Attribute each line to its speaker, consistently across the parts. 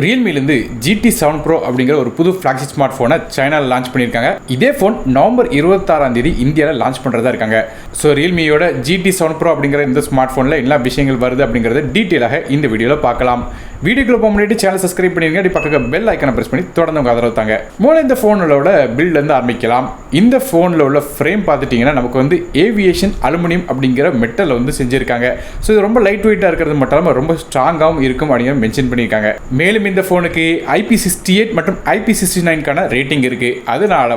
Speaker 1: Realme GT7 Pro அப்படிங்கிற ஒரு புது ஃபிளாக்ஷிப் ஸ்மார்ட் போனை சைனால லான்ச் பண்ணியிருக்காங்க. இதே போன் நவம்பர் 26ஆம் தேதி இந்தியாவில் லான்ச் பண்ணுறதா இருக்காங்க. ஸோ ரியல்மியோட GT7 Pro அப்படிங்கிற இந்த ஸ்மார்ட் ஃபோனில் என்ன விஷயங்கள் வருது அப்படிங்கிறத டீட்டெயிலாக இந்த வீடியோவில் பார்க்கலாம். வீடியோக்குள்ள போக முன்னாடி சேனல் சப்ஸ்கிரைப் பண்ணிருங்க. அப்படி பக்கத்துல பெல் ஐக்கனை பிரஸ் பண்ணி தொடர்ந்து உங்க ஆதரவு தாங்க. முதல்ல இந்த ஃபோனோட பில்ட்ல இருந்து ஆரம்பிக்கலாம். இந்த ஃபோனில் உள்ள ஃப்ரேம் பார்த்துட்டிங்கன்னா நமக்கு ஏவியேஷன் அலுமினியம் அப்படிங்கிற மெட்டல் செஞ்சிருக்காங்க. ஸோ இது ரொம்ப லைட் வெயிட்டாக இருக்கிறது மட்டும் இல்லாமல் ரொம்ப ஸ்ட்ராங்காகவும் இருக்கும் அப்படிங்கிற மென்ஷன் பண்ணியிருக்காங்க. மேலும் இந்த ஃபோனுக்கு IP68 மற்றும் IP69க்கான ரேட்டிங் இருக்கு. அதனால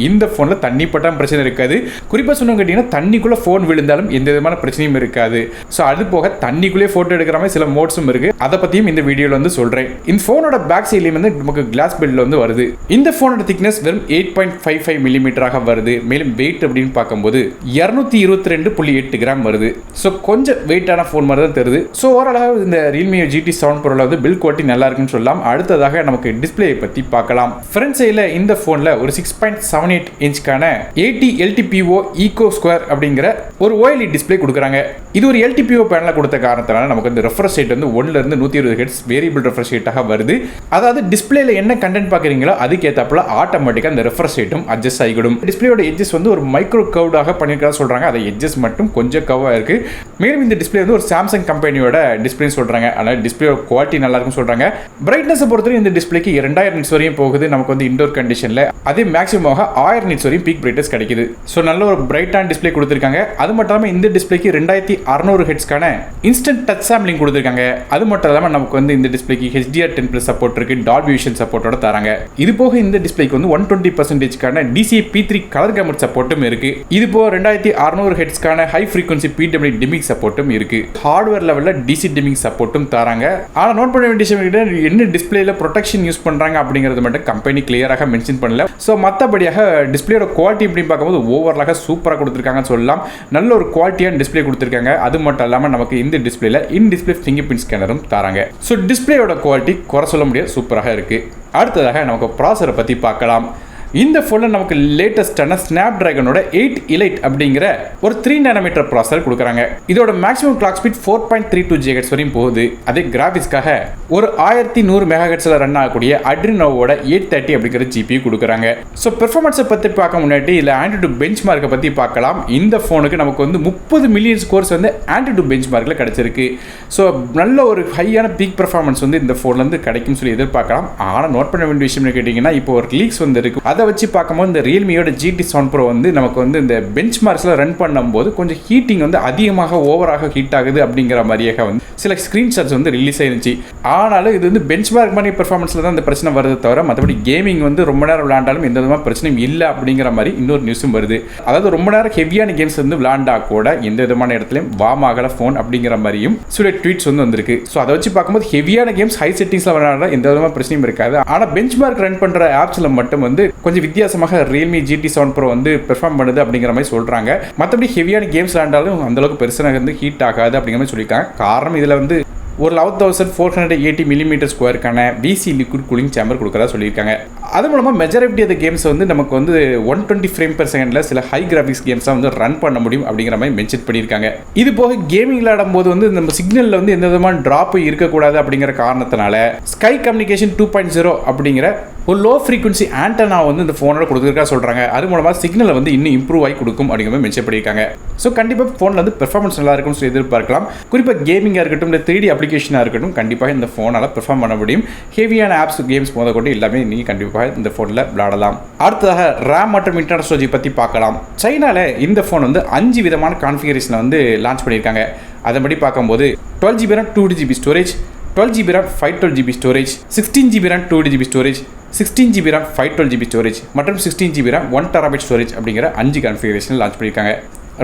Speaker 1: இந்த ஃபோனில் தண்ணி பட்டாலும் பிரச்சனை இருக்காது. குறிப்பாக சொன்னோம் கேட்டிங்கன்னா தண்ணிக்குள்ளே ஃபோன் விழுந்தாலும் எந்த விதமான பிரச்சனையும் இருக்காது. ஸோ அது போக தண்ணிக்குள்ளே ஃபோட்டோ எடுக்கிற மாதிரி சில மோட்ஸும் இருக்கு. அதை பற்றியும் இந்த வீடியோவில் சொல்கிறேன். இந்த ஃபோனோட பேக் சைட்லேயும் நமக்கு கிளாஸ் பில்டில் வருது. இந்த ஃபோனோட திக்னஸ் வெறும் 8.55 மில்லிமீட்டராக வருது. மேலும் வெயிட் அப்படின்னு பார்க்கும்போது 222.8 கிராம் வருது. ஸோ கொஞ்சம் வெயிட்டான ஃபோன் மாதிரி தான் தருது. ஸோ ஓரளவு இந்த Realme GT7 Pro build quality நல்லா இருக்குன்னு சொல்லலாம். அடுத்ததாக நமக்கு டிஸ்பிளே பற்றி பார்க்கலாம். ஃப்ரண்ட் சைடில் இந்த ஃபோனில் ஒரு 6.78 இன்ச்க்கான 80 LTPO ஈகோ ஸ்கொயர் அப்படிங்கிற ஒரு OLED டிஸ்பிளே கொடுக்குறாங்க. இது ஒரு LTPO பேனல கொடுத்த காரணத்தினால நமக்கு ரெஃப்ரெஷ் ரேட் 100 இருந்து 120 ஹெர்ட்ஸ் வேரியபிள் ரெஃப்ரெஷ் ரேட்டாக வருது. அதாவது டிஸ்பிளேல என்ன கண்டென்ட் பார்க்குறீங்களோ அதுக்கேற்றாப்புல ஆட்டோமேட்டிக்காக அந்த ரெஃப்ரெஷ் ரேட்டும் அட்ஜஸ்ட் ஆகிடும். டிஸ்பிளேயோட எட்ஜஸ் ஒரு மைக்ரோ கர்வ்டாக பண்ணியிருக்கா சொல்றாங்க. அதை எட்ஜஸ் மட்டும் கொஞ்சம் கர்வாக இருக்கு. மேலும் இந்த டிஸ்பிளே ஒரு சாம்சங் கம்பெனியோட டிஸ்பிளே சொல்றாங்க. அதனால டிஸ்பிளேயோட குவாலிட்டி நல்லா இருக்குன்னு சொல்றாங்க. பிரைட்னஸ் பொறுத்தவரை இந்த டிஸ்பிளேக்கு 2000 நிட்ஸ் வரையும் போகுது. நமக்கு இன்டோர் கண்டிஷன்ல அதே மேக்ஸிமமாக 1000 நிட்ஸ் வரையும் பீக் பிரைட்னஸ் கிடைக்குது. ஸோ நல்ல ஒரு பிரைட்டான டிஸ்பிளே கொடுத்துருக்காங்க. அது மட்டும் இல்லாமல் இந்த டிஸ்பிளேக்கு 2600 ஹெர்ட்ஸ்க்கான இன்ஸ்டன்ட் டச் சாம்பிளிங் கொடுத்துருக்காங்க. அது மட்டும் இல்லாமல் நமக்கு இந்த டிஸ்பிளேக்கு HDR10+ சப்போர்ட் இருக்கு. டால்பி விஷன் சப்போர்ட்டோட தராங்க. இது போக இந்த டிஸ்பிளேக்கு 120%க்கான DCI P3 கலர் கேமரா சப்போர்ட்டும் இருக்கு. இது போக 2600 ஹெர்ட்ஸ்க்கான ஹை ஃப்ரீக்வன்சி PWM டிமிங் சப்போர்ட்டும் இருக்கு. ஹார்ட்வேர் லெவல்ல DC டிமிங் சப்போர்ட்டும் தராங்க. ஆனா நோட் பண்ண வேண்டிய விஷயம் என்ன டிஸ்பிளேல ப்ரொடெக்ஷன் யூஸ் பண்றாங்க அப்படிங்கிறது மட்டும் கம்பெனி கிளியராக மென்ஷன் பண்ணல. ஸோ மற்றபடியாக டிஸ்பிளேயோட குவாலிட்டி அப்படின்னு பார்க்கும்போது ஓவராலாக சூப்பராக கொடுத்துருக்காங்கன்னு சொல்லலாம். நல்ல ஒரு குவாலிட்டியான டிஸ்பிளே கொடுத்துருக்காங்க. அது மட்டும் இல்லாமல் நமக்கு இந்த டிஸ்பிளேல இன் டிஸ்பிளே ஃபிங்கர் பிரிண்ட் ஸ்கேனரும் தராங்க. ஸோ டிஸ்பிளேயோட குவாலிட்டி குறை சொல்ல முடியாது, சூப்பராக இருக்கு. அடுத்ததாக நமக்கு ப்ராசஸரை பற்றி பார்க்கலாம். இந்த ஃபோனில் நமக்கு லேட்டஸ்டான ஸ்னாப்டிராகனோட 8 Elite அப்படிங்கிற ஒரு 3 nm ப்ராசஸர் கொடுக்குறாங்க. இதோட மேக்ஸிமம் கிளாக் ஸ்பீட் 4.32 GHz வரையும் போகுது. அதே கிராஃபிக்ஸ்க்காக ஒரு 1100 MHz ரன் ஆகக்கூடிய Adrenoவோட 830 அப்படிங்கிற GPU கொடுக்குறாங்க. ஸோ பெர்ஃபார்மன்ஸை பற்றி பார்க்க முன்னாடி இல்லை ஆண்ட்ராய்டு பெஞ்ச் மார்க்கை பற்றி பார்க்கலாம். இந்த ஃபோனுக்கு நமக்கு 30 மில்லியன் ஸ்கோர்ஸ் ஆண்ட்ராய்டு பெஞ்ச் மார்க்கில் கிடைச்சிருக்கு. ஸோ நல்ல ஒரு ஹையான பீக் பெர்ஃபார்மன்ஸ் இந்த ஃபோன்லேருந்து கிடைக்கும்னு சொல்லி எதிர்பார்க்கலாம். ஆனால் நோட் பண்ண வேண்டிய விஷயம் கேட்டிங்கன்னா இப்போ ஒரு லீக்ஸ் இருக்கு. அதை வச்சு பார்க்கும்போது இந்த ரியல்மியோட GT7 Pro நமக்கு இந்த பெஞ்ச் மார்க்ஸில் ரன் பண்ணும்போது கொஞ்சம் ஹீட்டிங் அதிகமாக ஓவராக ஹீட் ஆகுது அப்படிங்கிற மாதிரியாக சில ஸ்க்ரீன்ஷாட்ஸ் ரிலீஸ் ஆயிருந்துச்சு. ஆனாலும் இது பெஞ்ச் மார்க் பண்ணி பெர்ஃபார்மன்ஸில் தான் இந்த பிரச்சனை வருது தவிர மற்றபடி கேமிங் ரொம்ப நேரம் விளையாண்டாலும் எந்த விதமான பிரச்சனையும் இல்லை அப்படிங்கிற மாதிரி இன்னொரு நியூஸும் வருது. அதாவது ரொம்ப நேரம் ஹெவியான கேம்ஸ் விளையாண்டா கூட எந்த விதமான இடத்துலையும் வார்ம் ஆகல ஃபோன் அப்படிங்கிற மாதிரியும் சில ட்வீட்ஸ் வந்திருக்கு. ஸோ அதை வச்சு பார்க்கும்போது ஹெவியான கேம்ஸ் ஹை செட்டிங்ஸில் விளையாடா எந்த விதமான பிரச்சனையும் இருக்காது. ஆனால் பெஞ்ச் மார்க் ரன் பண்ணுற ஆப்ஸில் மட்டும் கொஞ்சம் வித்தியாசமாக Realme GT7 Pro பெர்ஃபார்ம் பண்ணுது அப்படிங்கிற மாதிரி சொல்றாங்க. மற்றபடி ஹெவியான கேம்ஸ் விளையாண்டாலும் அந்த அளவுக்கு பெருசாக ஹீட் ஆகாது அப்படிங்கிற மாதிரி சொல்லியிருக்காங்க. காரணம் இதில் ஒரு 11,480 மில்லிமீட்டர் ஸ்கொயருக்கான VC லிக்விட் கூலிங் சேம்பர் கொடுக்கறதா சொல்லியிருக்காங்க. அது மூலமாக மெஜாரிட்டி ஆஃப் கேம்ஸ் நமக்கு 120 ஃப்ரேம் பெர் செகண்டில் சில ஹை கிராஃபிக்ஸ் கேம்ஸாக ரன் பண்ண முடியும் அப்படிங்கிற மாதிரி மென்ஷன் பண்ணியிருக்காங்க. இது போக கேமிங் விளையாடும் போது நம்ம சிக்னலில் எந்த விதமான ட்ராப் இருக்கக்கூடாது அப்படிங்கிற காரணத்தினால ஸ்கை கம்யூனிகேஷன் 2.0 அப்படிங்கிற ஒரு லோ ஃப்ரீக்வன்சி ஆண்டனா இந்த ஃபோனோட கொடுத்துருக்கா சொல்கிறாங்க. அது மூலமாக சிக்னலை இன்னும் இம்ப்ரூவ் ஆகி கொடுக்கும் அப்படிங்கிற மாதிரி மென்ஷன் பண்ணியிருக்காங்க. ஸோ கண்டிப்பாக ஃபோனில் பெர்ஃபார்மன்ஸ் நல்லா இருக்கும்னு சொல்லி எதிர்பார்க்கலாம். குறிப்பாக கேமிங்காக இருக்கட்டும் இல்லை 3D அப்ளிகேஷனாக இருக்கட்டும் கண்டிப்பாக இந்த ஃபோனால் பெர்ஃபார்ம் பண்ண முடியும். ஹெவியான ஆப்ஸ் கேம்ஸ் கொண்டு எல்லாமே நீங்கள் கண்டிப்பாக இந்த ஃபோனில் விளையாடலாம். அடுத்ததாக RAM மற்றும் இன்டர்னல் ஸ்டோரேஜ் பற்றி பார்க்கலாம். சைனாவில் இந்த ஃபோன் 5 விதமான கான்ஃபிகரேஷனை லான்ச் பண்ணியிருக்காங்க. அதன்படி பார்க்கும்போது 12GB RAM 2GB storage, 12GB RAM 512GB storage, 16GB RAM 2GB storage, 16GB RAM 512GB storage மற்றும் 16GB RAM 1TB ஸ்டோரேஜ் அப்படிங்கிற 5 கான்ஃபிகரேஷன் லான்ச் பண்ணியிருக்காங்க.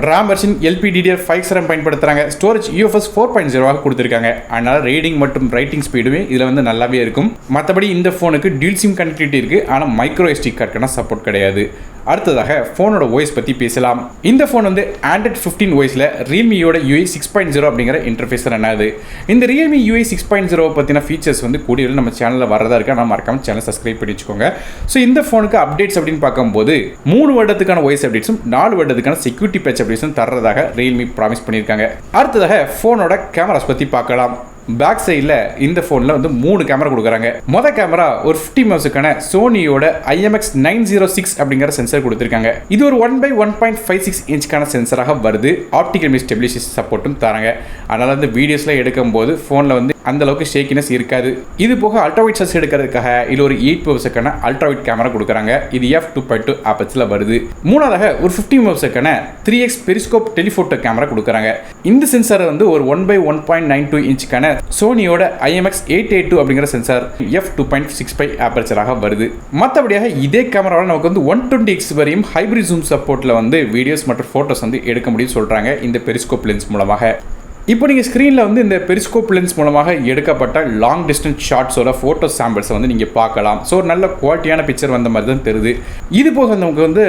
Speaker 1: RAM வெர்ஷன் LPDDR5 RAM பயன்படுத்துகிறாங்க. ஸ்டோரேஜ் UFS 4.0 கொடுத்துருக்காங்க. அதனால் ரீடிங் மற்றும் ரைட்டிங் ஸ்பீடுமே இதில் நல்லாவே இருக்கும். மற்றபடி இந்த ஃபோனுக்கு டியூல் சிம் கனெக்டிவிட்டி இருக்குது. ஆனால் மைக்ரோ SD கார்டுக்கான சப்போர்ட் கிடையாது. அடுத்ததாக ஃபோனோட OS பற்றி பேசலாம். இந்த ஃபோன் Android 15 OSல Realmeயோட UI 6.0 அப்படிங்கிற இன்டர்ஃபேஸ் ரன் ஆகுது. இந்த Realme UI 6.0 பற்றின ஃபீச்சர்ஸ் கூடிய நம்ம சேனலில் வரதா இருக்கு. ஆனால் மறக்காம சேனல் சப்ஸ்கிரைப் பண்ணி வச்சுக்கோங்க. ஸோ இந்த ஃபோனுக்கு அப்டேட்ஸ் அப்படின்னு பார்க்கும்போது 3 வருடத்துக்கான OS அப்டேட்ஸும் 4 வருடத்துக்கான செக்யூரிட்டி பேட்ச் அப்டேட்ஸும் தர்றதாக Realme ப்ராமிஸ் பண்ணியிருக்காங்க. அடுத்ததாக ஃபோனோட கேமராஸ் பற்றி பார்க்கலாம். பேக் சைடில் இந்த ஃபோனில் வந்து 3 கேமரா கொடுக்குறாங்க. மொதல் கேமரா ஒரு 50 மெகாபிக்சலுக்கான சோனியோட IMX906 அப்படிங்கிற சென்சர் கொடுத்துருக்காங்க. இது ஒரு 1/1.56 இன்ச்சுக்கான சென்சராக வருது. ஆப்டிகல் இமேஜ் ஸ்டெபிலைசேஷன் சப்போர்ட்டும் தராங்க. அதனால் வந்து வீடியோஸில் எடுக்கும்போது ஃபோனில் வந்து அந்த அளவுக்கு ஷேக்கினஸ் இருக்காது. இது போக அல்ட்ராவைட் ஷாட்ஸ் எடுக்கிறதுக்காக இது ஒரு 8 மெகாபிக்சலுக்கான அல்ட்ராவைட் கேமரா கொடுக்குறாங்க. இது f2.2 ஆப்பர்ச்சரில் வருது. மூணாவதாக ஒரு 50 மெகாபிக்சலுக்கான 3x பெரிஸ்கோப் டெலிஃபோட்டோ கேமரா கொடுக்குறாங்க. இந்த சென்சார் வந்து ஒரு 1/1.92 இன்ச்சுக்கான சோனியோட IMX882 அப்படிங்கிற சென்சார் f2.65 ஆப்பர்ச்சராக வருது. மற்றபடியாக இதே கேமராவில் நமக்கு வந்து 120x வரையும் ஹைப்ரிட் ஜூம் சப்போர்ட்டில் வந்து வீடியோஸ் மற்றும் ஃபோட்டோஸ் வந்து எடுக்க முடியும்னு சொல்கிறாங்க இந்த பெரிஸ்கோப் லென்ஸ் மூலமாக. இப்போ நீங்கள் ஸ்க்ரீனில் வந்து இந்த பெரிஸ்கோப் லென்ஸ் மூலமாக எடுக்கப்பட்ட லாங் டிஸ்டன்ஸ் ஷாட்ஸோட ஃபோட்டோ சாம்பிள்ஸை வந்து நீங்கள் பார்க்கலாம். ஸோ ஒரு நல்ல குவாலிட்டியான பிக்சர் வந்த மாதிரி தான் தெரியுது. இது போக நமக்கு வந்து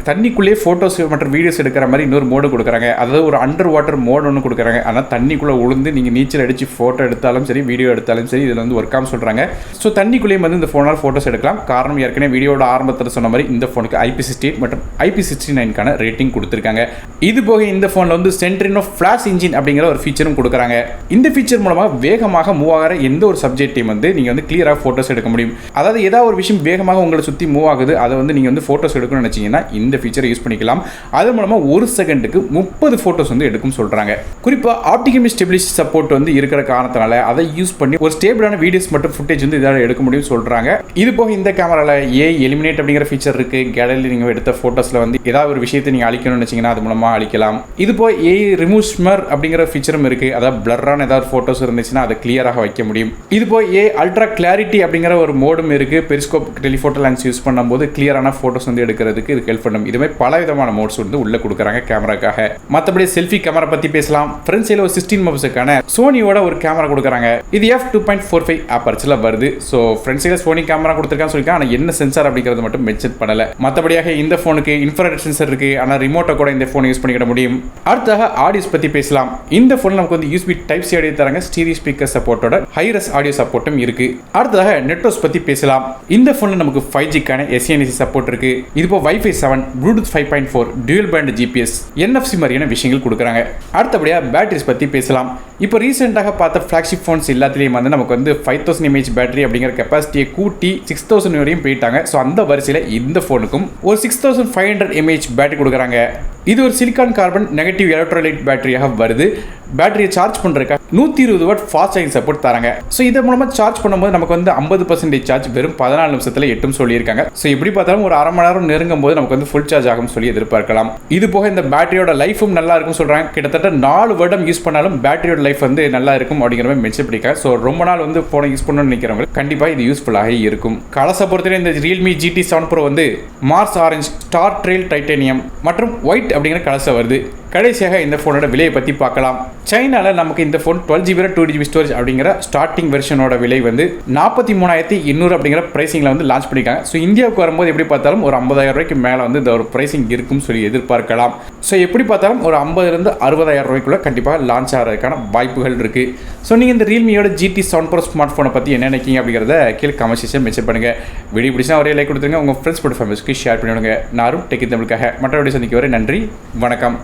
Speaker 1: தண்ணிக்குள்ளேயே ஃபோட்டோஸ் மற்றும் வீடியோஸ் எடுக்கிற மாதிரி இன்னொரு மோடு கொடுக்குறாங்க. அதாவது ஒரு அண்டர் வாட்டர் மோடு ஒன்று கொடுக்குறாங்க. ஆனால் தண்ணிக்குள்ளே உளுந்து நீங்கள் நீச்சல் அடித்து ஃபோட்டோ எடுத்தாலும் சரி வீடியோ எடுத்தாலும் சரி இதில் வந்து ஒர்க் ஆகும் சொல்கிறாங்க. ஸோ தண்ணிக்குள்ளேயே வந்து இந்த ஃபோனால் ஃபோட்டோஸ் எடுக்கலாம். காரணம் ஏற்கனவே வீடியோட ஆரம்பத்தில் சொன்ன மாதிரி இந்த ஃபோனுக்கு IP68 மற்றும் IP69க்கான ரேட்டிங் கொடுத்துருக்காங்க. இது போக இந்த ஃபோனில் வந்து சென்ட்ரினோ ஃப்ளாஷ் இன்ஜின் அப்படிங்கிற ஒரு ஃபீச்சரும் கொடுக்குறாங்க. இந்த ஃபீச்சர் மூலமாக வேகமாக மூவ் ஆகிற எந்த ஒரு சப்ஜெக்டையும் வந்து நீங்கள் வந்து கிளியராக ஃபோட்டோஸ் எடுக்க முடியும். அதாவது ஏதாவது ஒரு விஷயம் வேகமாக உங்களை சுற்றி மூவ் ஆகுது அதை வந்து நீங்கள் வந்து ஃபோட்டோஸ் எடுக்கணும்னு நினச்சிங்கன்னா இந்த ஃபீச்சரை யூஸ் பண்ணிக்கலாம். அது மூலமாக ஒரு செகண்டுக்கு 30 ஃபோட்டோஸ் வந்து எடுக்கும் சொல்கிறாங்க. குறிப்பாக ஆப்டிகல் இமேஜ் ஸ்டெபிலைசேஷன் சப்போர்ட் வந்து இருக்கிற காரணத்தினால அதை யூஸ் பண்ணி ஒரு ஸ்டேபிளான வீடியோஸ் மற்றும் ஃபுட்டேஜ் வந்து இதால் எடுக்க முடியும்னு சொல்கிறாங்க. இது போக இந்த கேமராவில் எலிமினேட் அப்படிங்கிற ஃபீச்சர் இருக்குது. கேலரியில் நீங்கள் எடுத்த ஃபோட்டோஸில் வந்து ஏதாவது ஒரு விஷயத்தை நீங்கள் அழிக்கணும்னு நினச்சிங்கன்னா அது மூலமாக அழிக்கலாம். இது போக ரிமூவ் ஸ்மர் அப்படிங்கிற ஃபீச்சரும் இருக்குது. அதாவது பிளரான ஏதாவது ஃபோட்டோஸ் இருந்துச்சுன்னா அதை கிளியராக வைக்க முடியும். இது போய் அல்ட்ரா கிளாரிட்டி அப்படிங்கிற ஒரு மோடும் இருக்குது. பெரிஸ்கோப் டெலிஃபோட்டோ லென்ஸ் யூஸ் பண்ணும்போது கிளியரான ஃபோட்டோஸ் வந்து எடுக்கிறதுக்கு இது ஹெல்ப் பண்ணும். இதுமாதிரி பல விதமான மோட்ஸ் வந்து உள்ளே கொடுக்குறாங்க கேமராக்காக. மற்றபடி செல்ஃபி கேமரா பற்றி பேசலாம். ஃப்ரண்ட் சைடில் ஒரு 16 மெகாபிக்சலுக்கான சோனியோட ஒரு கேமரா கொடுக்குறாங்க. இது f2.45 ஆப்பர்ச்சரில் வருது. ஸோ ஃப்ரண்ட் சைடில் சோனி கேமரா கொடுத்துருக்கான்னு சொல்லியிருக்காங்க. ஆனால் என்ன சென்சார் அப்படிங்கிறது மட்டும் மென்ஷன் பண்ணலை. மற்றபடியாக இந்த ஃபோனுக்கு இன்ஃப்ராரெட் சென்சர் இருக்குது. ஆனால் ரிமோட்டை கூட இந்த ஃபோன் யூஸ் பண்ணிக்கிட முடியும். அடுத்ததாக ஆடியோஸ் பற்றி பேசலாம். இந்த ஃபோனில் நமக்கு வந்து USB Type-C ஆடியோ தராங்க. ஸ்டீரியோ ஸ்பீக்கர் சப்போர்ட்டோட ஹை-ரெஸ் ஆடியோ சப்போர்ட்டும் இருக்கு. அடுத்ததாக நெட்வொர்க்ஸ் பத்தி பேசலாம். இந்த ஃபோனில் நமக்கு 5Gக்கான SANC சப்போர்ட் இருக்கு. இது போக Wi-Fi 7, Bluetooth 5.4, dual band GPS, NFC மாதிரியான விஷயங்கள் கொடுக்குறாங்க. அடுத்தபடியாக பேட்டரிஸ் பத்தி பேசலாம். இப்போ ரீசெண்டாக பார்த்த ஃபிளாக்ஷிப் ஃபோன்ஸ் எல்லாத்துலேயும் வந்து நமக்கு வந்து 5000 mAh பேட்டரி அப்படிங்கிற கெப்பாசிட்டியை கூட்டி 6000 வரையும் போயிட்டாங்க. ஸோ அந்த வரிசையில் இந்த ஃபோனுக்கும் ஒரு 6500 mAh பேட்டரி கொடுக்குறாங்க. இது ஒரு சிலிக்கான் கார்பன் நெகட்டிவ் எலக்ட்ரோலைட் பேட்டரியாக வருது. பேட்டரியை சார்ஜ் பண்ணுறதுக்கு 120 வாட் ஃபாஸ்ட் சார்ஜிங் சப்போர்ட் தராங்க. ஸோ இதை மூலமாக சார்ஜ் பண்ணும்போது நமக்கு வந்து 50% சார்ஜ் வெறும் 14 நிமிஷத்தில் எட்டும் சொல்லியிருக்காங்க. ஸோ எப்படி பார்த்தாலும் ஒரு அரை மணி நேரம் நெருங்கும் போது நமக்கு வந்து ஃபுல் சார்ஜ் ஆகும் சொல்லி எதிர்பார்க்கலாம். இது போக இந்த பேட்டரியோட லைஃபும் நல்லா இருக்கும் சொல்கிறாங்க. கிட்டத்தட்ட 4 வருடம் யூஸ் பண்ணாலும் பேட்டரியோட லைஃப் வந்து நல்லா இருக்கும் அப்படிங்கிற மாதிரி மென்ஷன் பண்ணியிருக்காங்க. ஸோ ரொம்ப நாள் வந்து ஃபோனை யூஸ் பண்ணணும்னு நினைக்கிறவங்க கண்டிப்பாக இது யூஸ்ஃபுல்லாக இருக்கும். கலர்ஸை பொறுத்தவரை இந்த Realme GT7 Pro வந்து Mars orange, star trail titanium மற்றும் ஒயிட் அப்படிங்கிற கலர்ஸை வருது. கடைசியாக இந்த ஃபோனோட விலையை பற்றி பார்க்கலாம். சைனாவில் நமக்கு இந்த ஃபோன் 12GB 2GB ஸ்டோரேஜ் அப்படிங்கிற ஸ்டார்டிங் வெர்ஷனோட விலை வந்து 43200 அப்படிங்கிற ப்ரைசிங்கில் வந்து லான்ச் பண்ணியிருக்காங்க. ஸோ இந்தியாவுக்கு வரும்போது எப்படி பார்த்தாலும் ஒரு 50000 ரூபாய்க்கு மேலே வந்து இந்த ஒரு ப்ரைசிங் இருக்கும்னு சொல்லி எதிர்பார்க்கலாம். ஸோ எப்படி பார்த்தாலும் ஒரு 50,000 60,000 ரூபாய்க்குள்ள கண்டிப்பாக லான்ச் ஆகிறதுக்கான வாய்ப்புகள் இருக்குது. ஸோ நீங்கள் இந்த Realmeயோட GT7 Pro ஸ்மார்ட் ஃபோனை பற்றி என்ன நினைக்கிங்க அப்படிங்கிறத கீழே கமெண்ட் செக்ஷன் மென்ஷன் பண்ணுங்கள். வீடியோ பிடிச்சா ஒரே லைக் கொடுத்துருங்க. உங்கள் ஃப்ரெண்ட்ஸ் போட்டு ஃபேமிலிஸ்க்கு ஷேர் பண்ணிவிடுங்க. நானும் டெக் தமிழுக்காக மற்ற வீடியோ சந்திக்க வரை நன்றி, வணக்கம்.